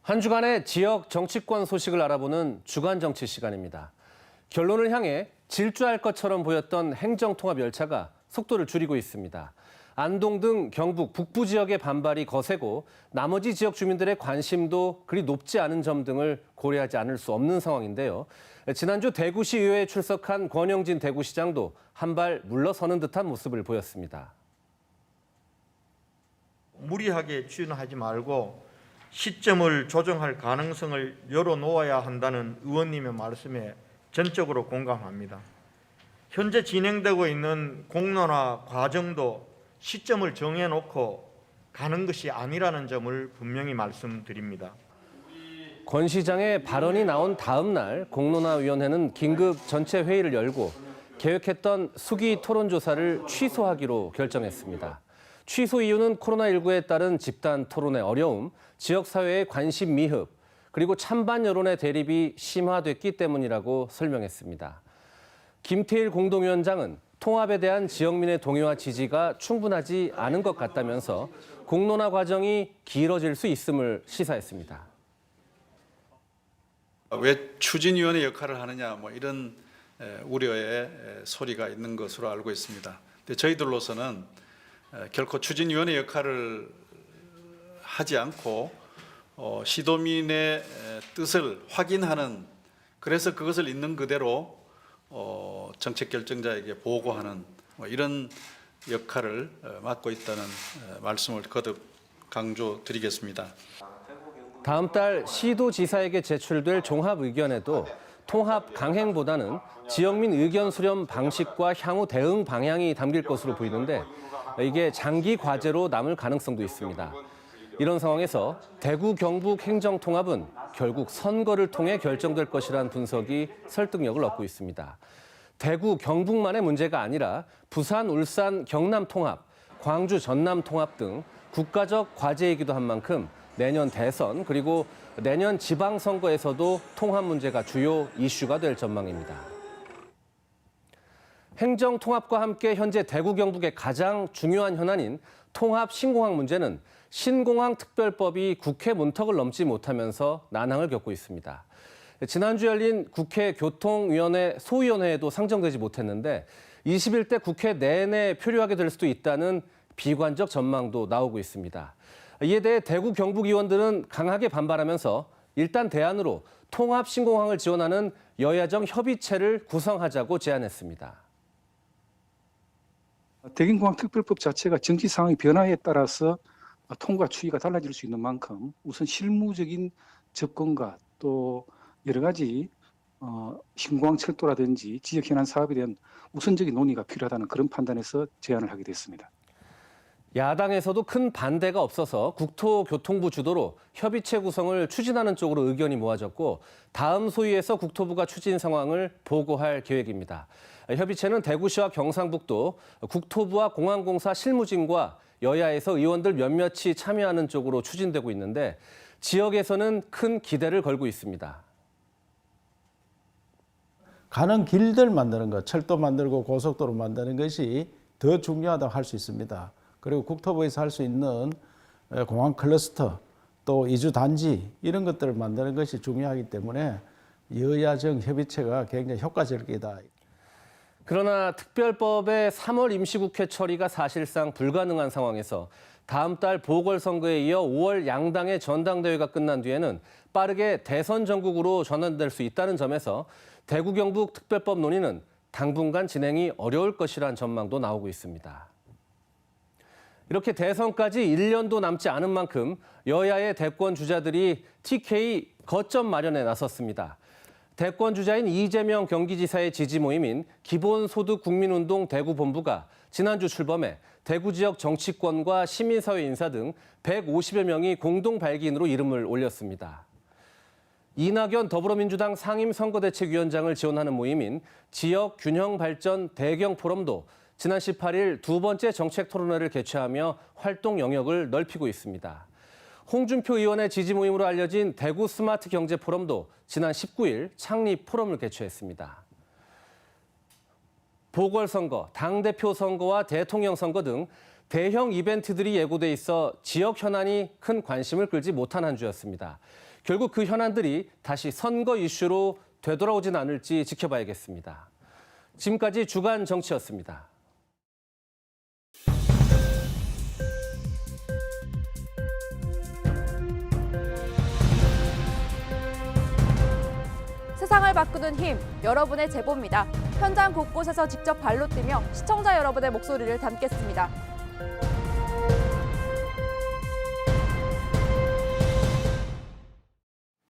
한 주간의 지역 정치권 소식을 알아보는 주간 정치 시간입니다. 결론을 향해 질주할 것처럼 보였던 행정통합 열차가 속도를 줄이고 있습니다. 안동 등 경북 북부 지역의 반발이 거세고 나머지 지역 주민들의 관심도 그리 높지 않은 점 등을 고려하지 않을 수 없는 상황인데요. 지난주 대구시 의회에 출석한 권영진 대구시장도 한 발 물러서는 듯한 모습을 보였습니다. 무리하게 추진하지 말고 시점을 조정할 가능성을 열어놓아야 한다는 의원님의 말씀에 전적으로 공감합니다. 현재 진행되고 있는 공론화 과정도 시점을 정해놓고 가는 것이 아니라는 점을 분명히 말씀드립니다. 권 시장의 발언이 나온 다음 날 공론화위원회는 긴급 전체 회의를 열고 계획했던 수기 토론조사를 취소하기로 결정했습니다. 취소 이유는 코로나19에 따른 집단 토론의 어려움, 지역사회의 관심 미흡, 그리고 찬반 여론의 대립이 심화됐기 때문이라고 설명했습니다. 김태일 공동위원장은 통합에 대한 지역민의 동의와 지지가 충분하지 않은 것 같다면서 공론화 과정이 길어질 수 있음을 시사했습니다. 왜 추진위원회 역할을 하느냐 이런 우려의 소리가 있는 것으로 알고 있습니다. 근데 저희들로서는 결코 추진위원회 역할을 하지 않고 시도민의 뜻을 확인하는, 그래서 그것을 있는 그대로 정책 결정자에게 보고하는 이런 역할을 맡고 있다는 말씀을 거듭 강조드리겠습니다. 다음 달 시도지사에게 제출될 종합 의견에도 통합 강행보다는 지역민 의견 수렴 방식과 향후 대응 방향이 담길 것으로 보이는데 이게 장기 과제로 남을 가능성도 있습니다. 이런 상황에서 대구 경북 행정통합은 결국 선거를 통해 결정될 것이라는 분석이 설득력을 얻고 있습니다. 대구 경북만의 문제가 아니라 부산 울산 경남 통합, 광주 전남 통합 등 국가적 과제이기도 한 만큼 내년 대선 그리고 내년 지방선거에서도 통합 문제가 주요 이슈가 될 전망입니다. 행정통합과 함께 현재 대구 경북의 가장 중요한 현안인 통합 신공항 문제는 신공항 특별법이 국회 문턱을 넘지 못하면서 난항을 겪고 있습니다. 지난주 열린 국회 교통위원회 소위원회에도 상정되지 못했는데 21대 국회 내내 표류하게 될 수도 있다는 비관적 전망도 나오고 있습니다. 이에 대해 대구 경북 의원들은 강하게 반발하면서 일단 대안으로 통합 신공항을 지원하는 여야정 협의체를 구성하자고 제안했습니다. 대경공항 특별법 자체가 정치 상황의 변화에 따라서 통과 추이가 달라질 수 있는 만큼 우선 실무적인 접근과 또 여러 가지 신공항 철도라든지 지역 현안 사업에 대한 우선적인 논의가 필요하다는 그런 판단에서 제안을 하게 됐습니다. 야당에서도 큰 반대가 없어서 국토교통부 주도로 협의체 구성을 추진하는 쪽으로 의견이 모아졌고 다음 소위에서 국토부가 추진 상황을 보고할 계획입니다. 협의체는 대구시와 경상북도, 국토부와 공항공사 실무진과 여야에서 의원들 몇몇이 참여하는 쪽으로 추진되고 있는데 지역에서는 큰 기대를 걸고 있습니다. 가는 길들 만드는 것, 철도 만들고 고속도로 만드는 것이 더 중요하다고 할 수 있습니다. 그리고 국토부에서 할 수 있는 공항 클러스터, 또 이주 단지 이런 것들을 만드는 것이 중요하기 때문에 여야정 협의체가 굉장히 효과적이다. 그러나 특별법의 3월 임시국회 처리가 사실상 불가능한 상황에서 다음 달 보궐선거에 이어 5월 양당의 전당대회가 끝난 뒤에는 빠르게 대선 전국으로 전환될 수 있다는 점에서 대구 경북 특별법 논의는 당분간 진행이 어려울 것이라는 전망도 나오고 있습니다. 이렇게 대선까지 1년도 남지 않은 만큼 여야의 대권 주자들이 TK 거점 마련에 나섰습니다. 대권 주자인 이재명 경기지사의 지지 모임인 기본소득국민운동 대구본부가 지난주 출범해 대구 지역 정치권과 시민사회 인사 등 150여 명이 공동 발기인으로 이름을 올렸습니다. 이낙연 더불어민주당 상임선거대책위원장을 지원하는 모임인 지역균형발전 대경포럼도 지난 18일 두 번째 정책 토론회를 개최하며 활동 영역을 넓히고 있습니다. 홍준표 의원의 지지 모임으로 알려진 대구 스마트 경제 포럼도 지난 19일 창립 포럼을 개최했습니다. 보궐선거, 당대표 선거와 대통령 선거 등 대형 이벤트들이 예고돼 있어 지역 현안이 큰 관심을 끌지 못한 한 주였습니다. 결국 그 현안들이 다시 선거 이슈로 되돌아오진 않을지 지켜봐야겠습니다. 지금까지 주간 정치였습니다. 세상을 바꾸는 힘, 여러분의 제보입니다. 현장 곳곳에서 직접 발로 뛰며 시청자 여러분의 목소리를 담겠습니다.